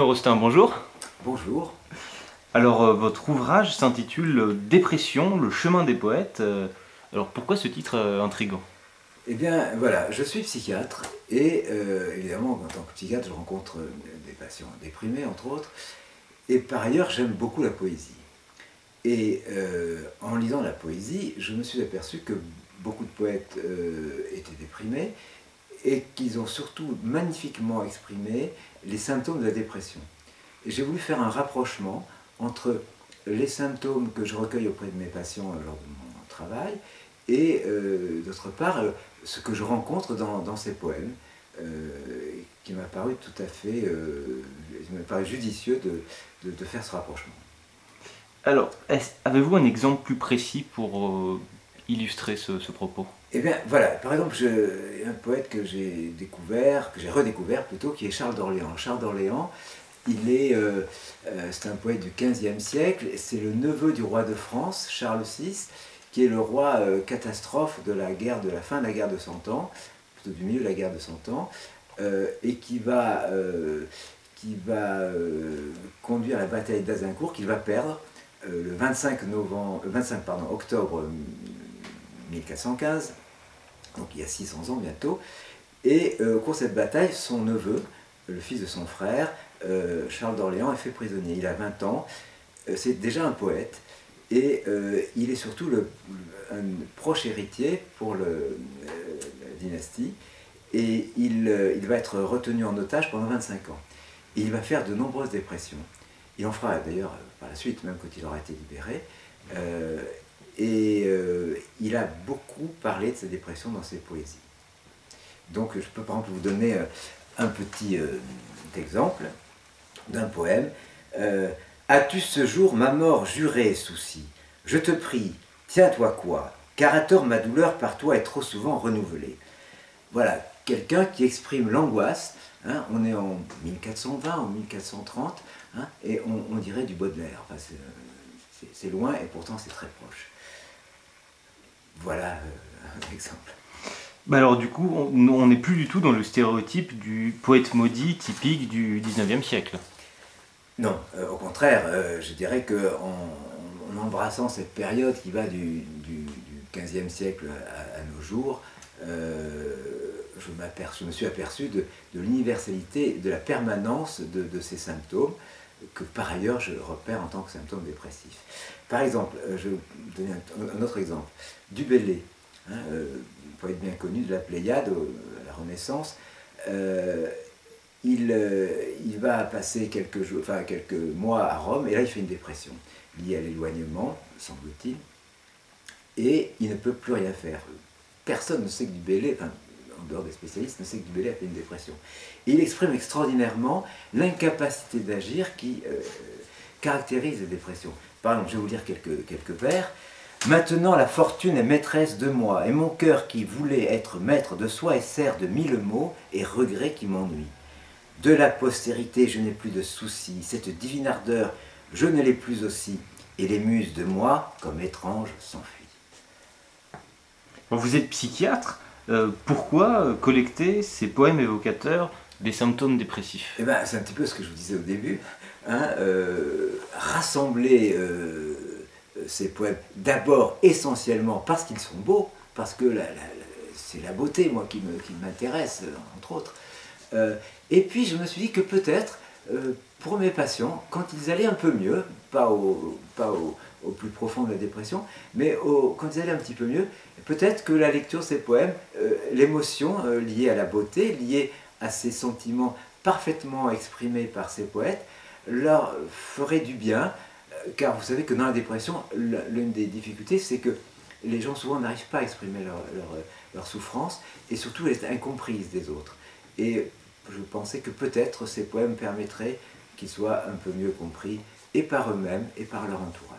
Rostin, bonjour. Bonjour. Alors, votre ouvrage s'intitule Dépression, le chemin des poètes. Alors, pourquoi ce titre intrigant? Eh bien, voilà, je suis psychiatre et évidemment, en tant que psychiatre, je rencontre des patients déprimés, entre autres. Et par ailleurs, j'aime beaucoup la poésie. Et en lisant la poésie, je me suis aperçu que beaucoup de poètes étaient déprimés et qu'ils ont surtout magnifiquement exprimé les symptômes de la dépression. Et j'ai voulu faire un rapprochement entre les symptômes que je recueille auprès de mes patients lors de mon travail et d'autre part ce que je rencontre dans ces poèmes qui m'a paru tout à fait il m'a paru judicieux de faire ce rapprochement. Alors, avez-vous un exemple plus précis pour illustrer ce propos? Eh bien voilà, par exemple, un poète que j'ai découvert, que j'ai redécouvert plutôt, qui est Charles d'Orléans. Charles d'Orléans, c'est un poète du XVe siècle, c'est le neveu du roi de France, Charles VI, qui est le roi catastrophe de la fin de la guerre de Cent Ans, plutôt du milieu de la guerre de Cent Ans, et qui va conduire la bataille d'Azincourt, qu'il va perdre le 25 octobre 1415, donc il y a 600 ans bientôt, et au cours de cette bataille, son neveu, le fils de son frère, Charles d'Orléans, est fait prisonnier. Il a 20 ans, c'est déjà un poète, et il est surtout un proche héritier pour la dynastie, et il va être retenu en otage pendant 25 ans. Et il va faire de nombreuses dépressions. Il en fera d'ailleurs par la suite, même quand il aura été libéré. Il a beaucoup parlé de ses dépressions dans ses poésies. Donc je peux par exemple vous donner un petit exemple d'un poème. As-tu ce jour ma mort jurée, souci? Je te prie, tiens-toi quoi, car à tort ma douleur par toi est trop souvent renouvelée. Voilà, quelqu'un qui exprime l'angoisse, hein, on est en 1420, en 1430, hein, et on dirait du Baudelaire. Enfin, c'est loin et pourtant c'est très proche. Voilà un exemple. Bah alors du coup, on n'est plus du tout dans le stéréotype du poète maudit typique du 19e siècle. Non, au contraire, je dirais qu'en embrassant cette période qui va du XVe siècle à nos jours, je me suis aperçu de l'universalité, de la permanence de ces symptômes que par ailleurs je repère en tant que symptômes dépressifs. Par exemple, je vais vous donner un autre exemple. Du Bellay, hein, poète bien connu de la Pléiade à la Renaissance, il va passer quelques mois à Rome, et là il fait une dépression liée à l'éloignement, semble-t-il, et il ne peut plus rien faire. Personne ne sait que du Bellay, enfin, en dehors des spécialistes, ne sait que du Bellay a fait une dépression. Et il exprime extraordinairement l'incapacité d'agir qui caractérise les dépressions. Par exemple, je vais vous lire quelques vers. Maintenant la fortune est maîtresse de moi, et mon cœur qui voulait être maître de soi est serre de 1000 mots et regrets qui m'ennuient. De la postérité je n'ai plus de soucis, cette divine ardeur je ne l'ai plus aussi, et les muses de moi, comme étranges, s'enfuient. Vous êtes psychiatre, pourquoi collecter ces poèmes évocateurs des symptômes dépressifs? Eh ben, c'est un petit peu ce que je vous disais au début, hein, rassembler ces poèmes d'abord essentiellement parce qu'ils sont beaux, parce que c'est la beauté moi qui m'intéresse entre autres, et puis je me suis dit que peut-être pour mes patients, quand ils allaient un peu mieux, pas au plus profond de la dépression, mais quand ils allaient un petit peu mieux, peut-être que la lecture de ces poèmes, l'émotion liée à la beauté, liée à ces sentiments parfaitement exprimés par ces poètes, leur ferait du bien, car vous savez que dans la dépression, l'une des difficultés, c'est que les gens souvent n'arrivent pas à exprimer leur souffrance, et surtout elle est incomprise des autres. Et je pensais que peut-être ces poèmes permettraient qu'ils soient un peu mieux compris, et par eux-mêmes, et par leur entourage.